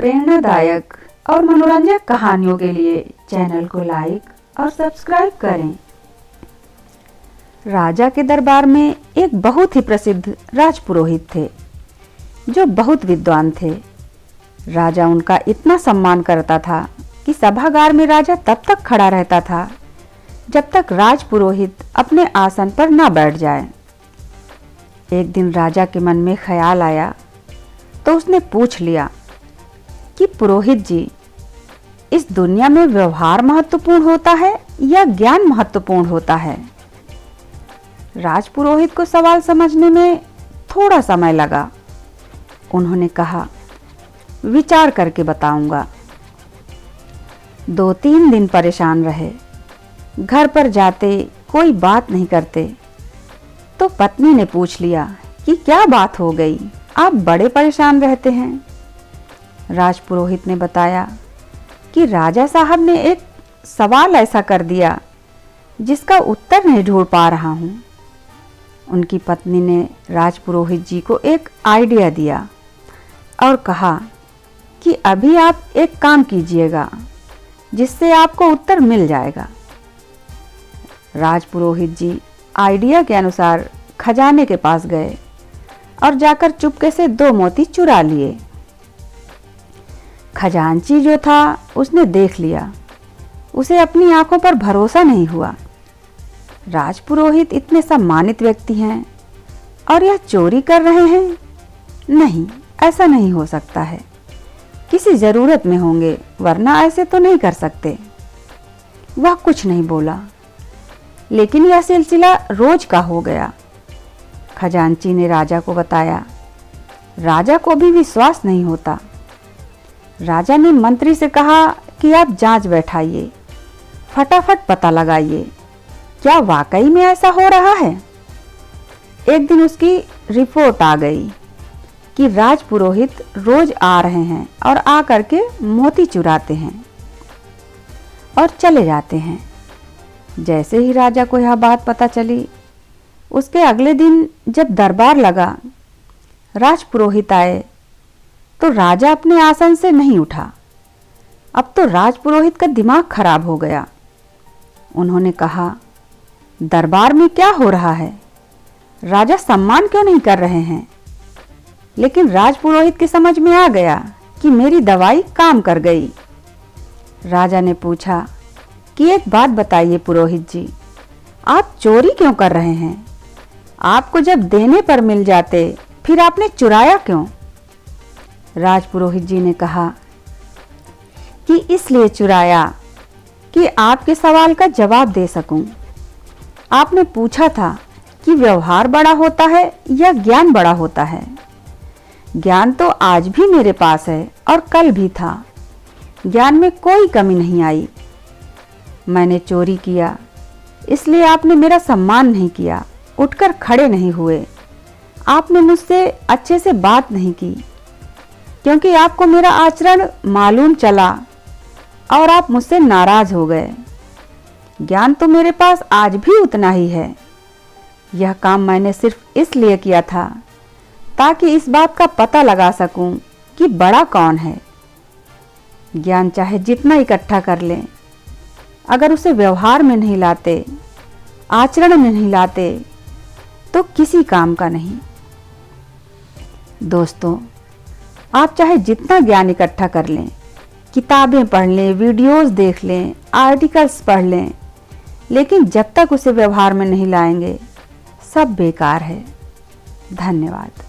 प्रेरणादायक और मनोरंजक कहानियों के लिए चैनल को लाइक और सब्सक्राइब करें। राजा के दरबार में एक बहुत ही प्रसिद्ध राजपुरोहित थे जो बहुत विद्वान थे। राजा उनका इतना सम्मान करता था कि सभागार में राजा तब तक खड़ा रहता था जब तक राजपुरोहित अपने आसन पर न बैठ जाए। एक दिन राजा के मन में ख्याल आया तो उसने पूछ लिया कि पुरोहित जी, इस दुनिया में व्यवहार महत्वपूर्ण होता है या ज्ञान महत्वपूर्ण होता है? राजपुरोहित को सवाल समझने में थोड़ा समय लगा। उन्होंने कहा, विचार करके बताऊंगा। 2-3 दिन परेशान रहे। घर पर जाते कोई बात नहीं करते तो पत्नी ने पूछ लिया कि क्या बात हो गई, आप बड़े परेशान रहते हैं। राजपुरोहित ने बताया कि राजा साहब ने एक सवाल ऐसा कर दिया जिसका उत्तर नहीं ढूंढ पा रहा हूं। उनकी पत्नी ने राजपुरोहित जी को एक आइडिया दिया और कहा कि अभी आप एक काम कीजिएगा जिससे आपको उत्तर मिल जाएगा। राजपुरोहित जी आइडिया के अनुसार खजाने के पास गए और जाकर चुपके से 2 मोती चुरा लिए। खजांची जो था उसने देख लिया। उसे अपनी आंखों पर भरोसा नहीं हुआ। राजपुरोहित इतने सम्मानित व्यक्ति हैं और यह चोरी कर रहे हैं? नहीं, ऐसा नहीं हो सकता है। किसी जरूरत में होंगे, वरना ऐसे तो नहीं कर सकते। वह कुछ नहीं बोला, लेकिन यह सिलसिला रोज का हो गया। खजांची ने राजा को बताया। राजा को भी विश्वास नहीं होता। राजा ने मंत्री से कहा कि आप जांच बैठाइए, फटाफट पता लगाइए, क्या वाकई में ऐसा हो रहा है। एक दिन उसकी रिपोर्ट आ गई कि राजपुरोहित रोज आ रहे हैं और आकर के मोती चुराते हैं और चले जाते हैं। जैसे ही राजा को यह बात पता चली, उसके अगले दिन जब दरबार लगा, राजपुरोहित आए तो राजा अपने आसन से नहीं उठा। अब तो राजपुरोहित का दिमाग खराब हो गया। उन्होंने कहा, दरबार में क्या हो रहा है? राजा सम्मान क्यों नहीं कर रहे हैं? लेकिन राजपुरोहित के समझ में आ गया कि मेरी दवाई काम कर गई। राजा ने पूछा कि एक बात बताइए पुरोहित जी, आप चोरी क्यों कर रहे हैं? आपको जब देने पर मिल जाते फिर आपने चुराया क्यों? राजपुरोहित जी ने कहा कि इसलिए चुराया कि आपके सवाल का जवाब दे सकूं। आपने पूछा था कि व्यवहार बड़ा होता है या ज्ञान बड़ा होता है। ज्ञान तो आज भी मेरे पास है और कल भी था। ज्ञान में कोई कमी नहीं आई। मैंने चोरी किया, इसलिए आपने मेरा सम्मान नहीं किया, उठकर खड़े नहीं हुए। आपने मुझसे अच्छे से बात नहीं की क्योंकि आपको मेरा आचरण मालूम चला और आप मुझसे नाराज हो गए। ज्ञान तो मेरे पास आज भी उतना ही है। यह काम मैंने सिर्फ इसलिए किया था ताकि इस बात का पता लगा सकूं कि बड़ा कौन है। ज्ञान चाहे जितना इकट्ठा कर लें, अगर उसे व्यवहार में नहीं लाते, आचरण में नहीं लाते, तो किसी काम का नहीं। दोस्तों, आप चाहे जितना ज्ञान इकट्ठा कर लें, किताबें पढ़ लें, वीडियोस देख लें, आर्टिकल्स पढ़ लें, लेकिन जब तक उसे व्यवहार में नहीं लाएंगे, सब बेकार है। धन्यवाद।